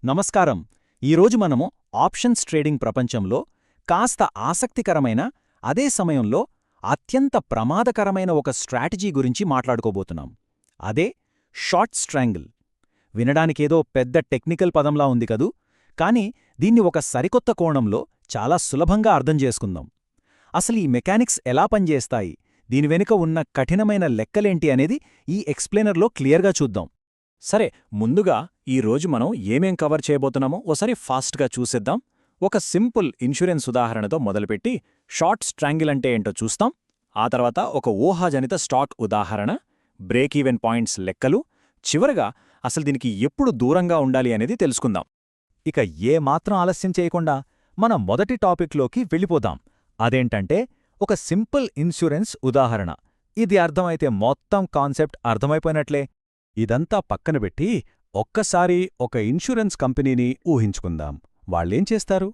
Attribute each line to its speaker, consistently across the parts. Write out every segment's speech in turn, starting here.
Speaker 1: నమస్కారం. ఈరోజు మనము ఆప్షన్స్ ట్రేడింగ్ ప్రపంచంలో కాస్త ఆసక్తికరమైన, అదే సమయంలో అత్యంత ప్రమాదకరమైన ఒక స్ట్రాటజీ గురించి మాట్లాడుకోబోతున్నాం. అదే షార్ట్ స్ట్రాంగిల్. వినడానికేదో పెద్ద టెక్నికల్ పదంలా ఉంది కదూ, కానీ దీన్ని ఒక సరికొత్త కోణంలో చాలా సులభంగా అర్థం చేసుకుందాం. అసలు ఈ మెకానిక్స్ ఎలా పనిచేస్తాయి, దీని వెనుక ఉన్న కఠినమైన లెక్కలేంటి అనేది ఈ ఎక్స్ప్లెయినర్లో క్లియర్గా చూద్దాం. సరే, ముందుగా ఈరోజు మనం ఏమేం కవర్ చేయబోతున్నామో ఓసారి ఫాస్ట్గా చూసేద్దాం. ఒక సింపుల్ ఇన్సూరెన్స్ ఉదాహరణతో మొదలుపెట్టి షార్ట్ స్ట్రాంగిల్ అంటే ఏంటో చూస్తాం. ఆ తర్వాత ఒక ఊహాజనిత స్టాక్ ఉదాహరణ, బ్రేక్ ఈవెన్ పాయింట్స్ లెక్కలు, చివరగా అసలు దీనికి ఎప్పుడు దూరంగా ఉండాలి అనేది తెలుసుకుందాం. ఇక ఏమాత్రం ఆలస్యం చేయకుండా మన మొదటి టాపిక్లోకి వెళ్ళిపోదాం. అదేంటంటే ఒక సింపుల్ ఇన్సూరెన్స్ ఉదాహరణ. ఇది అర్థమైతే మొత్తం కాన్సెప్ట్ అర్థమైపోయినట్లే. ఇదంతా పక్కనబెట్టి ఒక్కసారి ఒక ఇన్సూరెన్స్ కంపెనీని ఊహించుకుందాం. వాళ్ళేం చేస్తారు?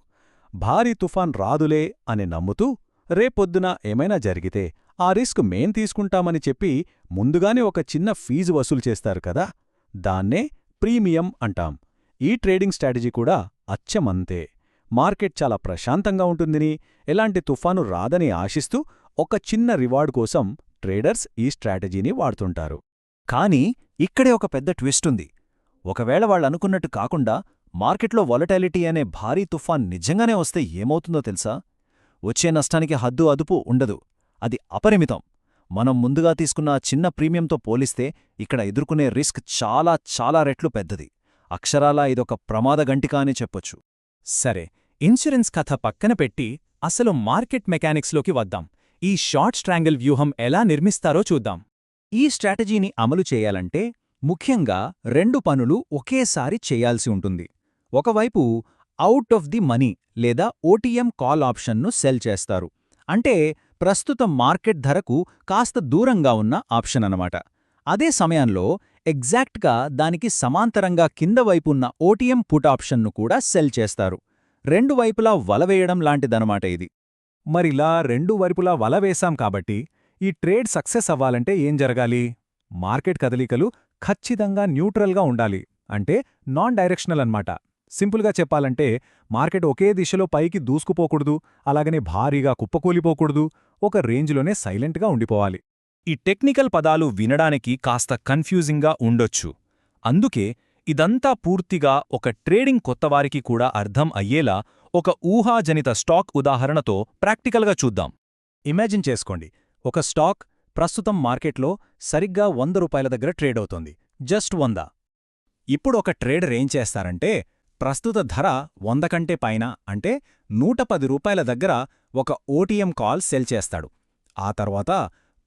Speaker 1: భారీ తుఫాన్ రాదులే అని నమ్ముతూ, రేపొద్దున ఏమైనా జరిగితే ఆ రిస్క్ మేం తీసుకుంటామని చెప్పి ముందుగానే ఒక చిన్న ఫీజు వసూలు చేస్తారు కదా, దాన్నే ప్రీమియం అంటాం. ఈ ట్రేడింగ్ స్ట్రాటజీ కూడా అచ్చమంతే. మార్కెట్ చాలా ప్రశాంతంగా ఉంటుందని, ఎలాంటి తుఫాను రాదని ఆశిస్తూ ఒక చిన్న రివార్డ్ కోసం ట్రేడర్స్ ఈ స్ట్రాటజీని వాడుతుంటారు. కానీ ఇక్కడే ఒక పెద్ద ట్విస్ట్ ఉంది. ఒకవేళ వాళ్ళనుకున్నట్టు కాకుండా మార్కెట్లో వొలటాలిటీ అనే భారీ తుఫాన్ నిజంగానే వస్తే ఏమవుతుందో తెలుసా? వచ్చే నష్టానికి హద్దు అదుపు ఉండదు. అది అపరిమితం. మనం ముందుగా తీసుకున్న చిన్న ప్రీమియంతో పోలిస్తే ఇక్కడ ఎదుర్కొనే రిస్క్ చాలా చాలా రెట్లు పెద్దది. అక్షరాలా ఇదొక ప్రమాదగంటిక అని చెప్పొచ్చు. సరే, ఇన్సూరెన్స్ కథ పక్కన పెట్టి అసలు మార్కెట్ మెకానిక్స్లోకి వద్దాం. ఈ షార్ట్ స్ట్రాంగిల్ వ్యూహం ఎలా నిర్మిస్తారో చూద్దాం. ఈ స్ట్రాటజీని అమలు చేయాలంటే ముఖ్యంగా రెండు పనులు ఒకేసారి చేయాల్సి ఉంటుంది. ఒకవైపు అవుట్ ఆఫ్ ది మనీ లేదా ఓటీఎం కాల్ ఆప్షన్ను సెల్ చేస్తారు. అంటే ప్రస్తుత మార్కెట్ ధరకు కాస్త దూరంగా ఉన్న ఆప్షన్ అన్నమాట. అదే సమయంలో ఎగ్జాక్ట్గా దానికి సమాంతరంగా కింద వైపున్న ఓటీఎం పుట్ ఆప్షన్ను కూడా సెల్ చేస్తారు. రెండు వైపులా వలవేయడం లాంటిదనమాట ఇది. మరిలా రెండు వైపులా వలవేశాం కాబట్టి ఈ ట్రేడ్ సక్సెస్ అవ్వాలంటే ఏం జరగాలి? మార్కెట్ కదలికలు ఖచ్చితంగా న్యూట్రల్గా ఉండాలి. అంటే నాన్ డైరెక్షనల్ అన్నమాట. సింపుల్గా చెప్పాలంటే మార్కెట్ ఒకే దిశలో పైకి దూసుకుపోకూడదు, అలాగనే భారీగా కుప్పకూలిపోకూడదు, ఒక రేంజ్లోనే సైలెంట్గా ఉండిపోవాలి. ఈ టెక్నికల్ పదాలు వినడానికి కాస్త కన్ఫ్యూజింగ్గా ఉండొచ్చు. అందుకే ఇదంతా పూర్తిగా ఒక ట్రేడింగ్ కొత్తవారికి కూడా అర్థం అయ్యేలా ఒక ఊహాజనిత స్టాక్ ఉదాహరణతో ప్రాక్టికల్గా చూద్దాం. ఇమాజిన్ చేసుకోండి, ఒక స్టాక్ ప్రస్తుతం మార్కెట్లో సరిగ్గా ₹100 దగ్గర ట్రేడ్ అవుతోంది. జస్ట్ 100. ఇప్పుడు ఒక ట్రేడర్ ఏం చేస్తారంటే ప్రస్తుత ధర 100 కంటే పైన అంటే ₹110 దగ్గర ఒక ఓటీఎం కాల్ సెల్ చేస్తాడు. ఆ తర్వాత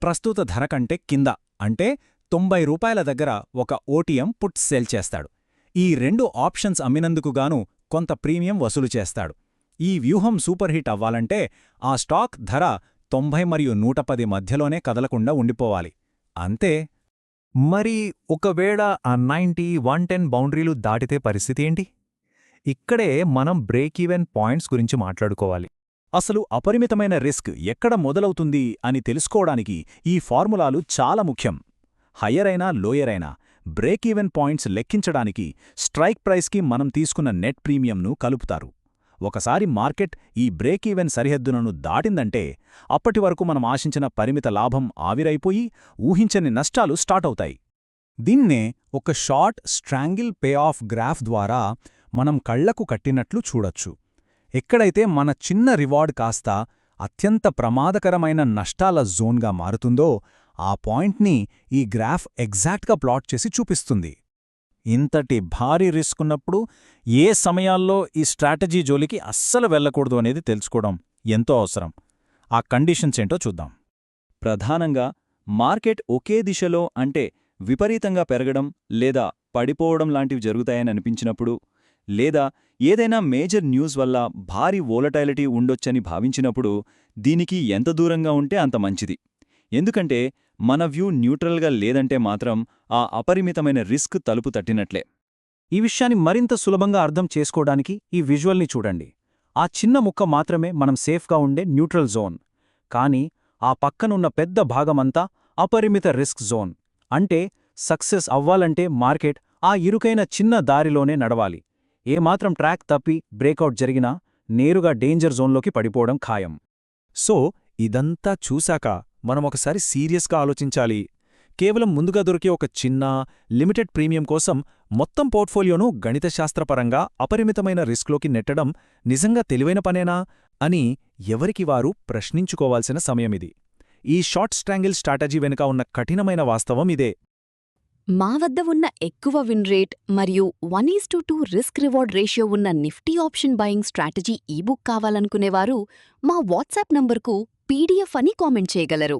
Speaker 1: ప్రస్తుత ధర కంటే కింద అంటే ₹90 దగ్గర ఒక ఓటీఎం పుట్ సెల్ చేస్తాడు. ఈ రెండు ఆప్షన్స్ అమ్మినందుకుగాను కొంత ప్రీమియం వసూలు చేస్తాడు. ఈ వ్యూహం సూపర్ హిట్ అవ్వాలంటే ఆ స్టాక్ ధర 90 మరియు 110 మధ్యలోనే కదలకుండా ఉండిపోవాలి. అంతే. మరి ఒకవేళ ఆ 90, 110 బౌండరీలు దాటితే పరిస్థితి ఏంటి? ఇక్కడే మనం బ్రేక్ ఈవెన్ పాయింట్స్ గురించి మాట్లాడుకోవాలి. అసలు అపరిమితమైన రిస్క్ ఎక్కడ మొదలవుతుంది అని తెలుసుకోవడానికి ఈ ఫార్ములాలు చాలా ముఖ్యం. హయ్యర్ అయినా లోయర్ అయినా బ్రేక్ ఈవెన్ పాయింట్స్ లెక్కించడానికి స్ట్రైక్ ప్రైస్కి మనం తీసుకున్న నెట్ ప్రీమియంను కలుపుతారు. ఒకసారి మార్కెట్ ఈ బ్రేక్ ఈవెన్ సరిహద్దులను దాటిందంటే అప్పటి వరకు మనం ఆశించిన పరిమిత లాభం ఆవిరైపోయి ఊహించని నష్టాలు స్టార్ట్ అవుతాయి. దీన్నే ఒక షార్ట్ స్ట్రాంగిల్ పే ఆఫ్ గ్రాఫ్ ద్వారా మనం కళ్లకు కట్టినట్లు చూడొచ్చు. ఎక్కడైతే మన చిన్న రివార్డ్ కాస్త అత్యంత ప్రమాదకరమైన నష్టాల జోన్గా మారుతుందో ఆ పాయింట్ని ఈ గ్రాఫ్ ఎగ్జాక్ట్గా ప్లాట్ చేసి చూపిస్తుంది. ఇంతటి భారీ రిస్క్ ఉన్నప్పుడు ఏ సమయాల్లో ఈ స్ట్రాటజీ జోలికి అస్సలు వెళ్లకూడదు అనేది తెలుసుకోవడం ఎంతో అవసరం. ఆ కండిషన్స్ ఏంటో చూద్దాం. ప్రధానంగా మార్కెట్ ఒకే దిశలో అంటే విపరీతంగా పెరగడం లేదా పడిపోవడం లాంటివి జరుగుతాయని అనిపించినప్పుడు, లేదా ఏదైనా మేజర్ న్యూస్ వల్ల భారీ వోలటైలిటీ ఉండొచ్చని భావించినప్పుడు దీనికి ఎంత దూరంగా ఉంటే అంత మంచిది. ఎందుకంటే మన వ్యూ న్యూట్రల్గా లేదంటే మాత్రం ఆ అపరిమితమైన రిస్క్ తలుపు తట్టినట్లే. ఈ విషయాన్ని మరింత సులభంగా అర్థం చేసుకోవడానికి ఈ విజువల్ని చూడండి. ఆ చిన్న ముక్క మాత్రమే మనం సేఫ్గా ఉండే న్యూట్రల్ జోన్. కానీ ఆ పక్కనున్న పెద్ద భాగమంతా అపరిమిత రిస్క్ జోన్. అంటే సక్సెస్ అవ్వాలంటే మార్కెట్ ఆ ఇరుకైన చిన్న దారిలోనే నడవాలి.
Speaker 2: ఏమాత్రం ట్రాక్ తప్పి బ్రేకౌట్ జరిగినా నేరుగా డేంజర్ జోన్లోకి పడిపోవడం ఖాయం.
Speaker 3: సో ఇదంతా చూశాక మనమొకసారి సీరియస్గా ఆలోచించాలి. కేవలం ముందుగా దొరికే ఒక చిన్న, లిమిటెడ్ ప్రీమియం కోసం మొత్తం పోర్ట్ఫోలియోను గణితశాస్త్రపరంగా అపరిమితమైన రిస్క్లోకి నెట్టడం నిజంగా తెలివైన పనేనా అని ఎవరికి వారు ప్రశ్నించుకోవాల్సిన సమయమిది. ఈ షార్ట్ స్ట్రాంగిల్ స్ట్రాటజీ వెనుక ఉన్న కఠినమైన వాస్తవం ఇదే.
Speaker 4: మా వద్ద ఉన్న ఎక్కువ విన్ రేట్ మరియు 1:2 రిస్క్ రివార్డ్ రేషియో ఉన్న Nifty option buying strategy ebook కావాలనుకునేవారు మా వాట్సాప్ నంబర్కు పీడీఎఫ్ అని కామెంట్ చేయగలరు.